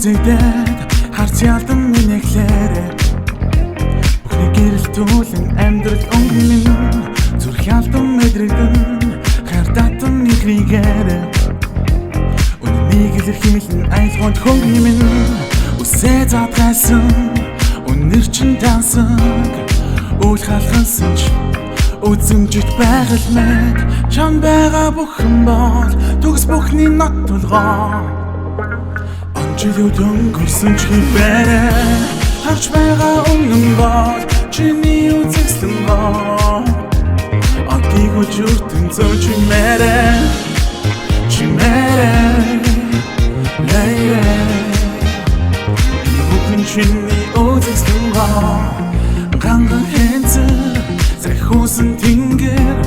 үзэгдээд харц ялдан минь эхлээрээ бүхний гэрэл түлэн амьдрал өнгөн минь зүрх ялдан мэдрэгдэн хайр татан нэгрийгээрээ үнэнийг илэрхийлэн айлгонд хөнгөн минь үсээ заатгайсан үнэр чин тансаг үл халахсан ч үзэмжит байгаль мэд чам байгаа бүхэн бол төгс бүхний нот тулгоо Анжилууд өнгөрсөн ч хибээрээ харж байгаа өмнө бол чиний үзэсгэлэн гоо Атгийг үлжүртэн зөө чимээрээ лайрээ Бүхэн чиний үзэсгэлэн гоо Ганган хэнцэр Хүсэн тэнгэр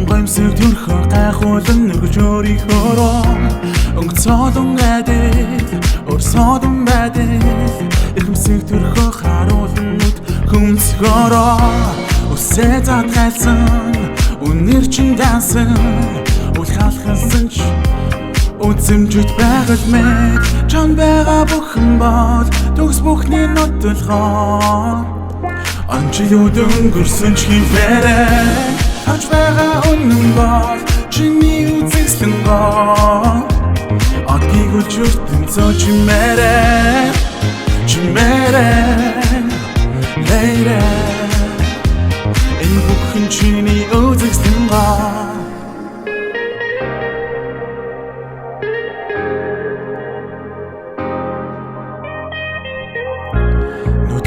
гомсог төрхөө гайхуулан нүргэж өөрийнхөөрөө өнгөцөөлөн адил өрсөдөн байдал эрхэмсэг төрхөө харуулан нүд хөмсгөөрөө үсээ заатгайлсан үнэр чин даасан үл халахсан ч үзэмжит байгаль мэд чам байгаа бүхэн бол төгс бүхний нот толгоо Анжилууд өнгөрсөн ч хибээрээ харж байгаа үнэн бол чиний үзэсгэлэн гоо Атгийг үлжүртэн зөө чимээрээ лайрээ Энэ бүхэн чиний үзэсгэлэн гоо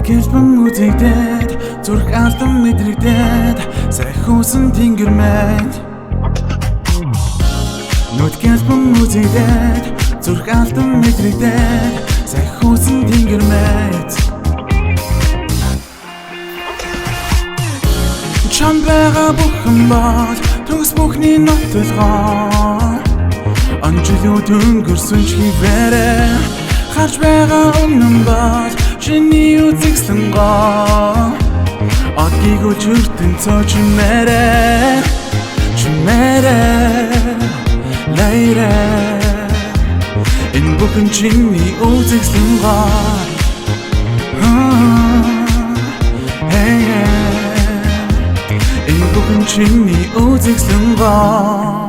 Гэлбэн үзэгдээд зүрх алдан мэдрэгдээд сайхуусан тэнгэр мэд Нүд гэлбэн үзэгдээд зүрх алдан мэдрэгдээд сайхуусан тэнгэр мэд Чам байгаа бүхэн бол төгс бүхний нот толгоо Анжилууд өнгөрсөн ч хибээрээ харж байгаа өмнө бол Чиний үзэсгэлэн гоо Атгийг үлжүртэн зөө чимээрээ лайрээ Энэ бүхэн чиний үзэсгэлэн гоо Энэ бүхэн чиний үзэсгэлэн гоо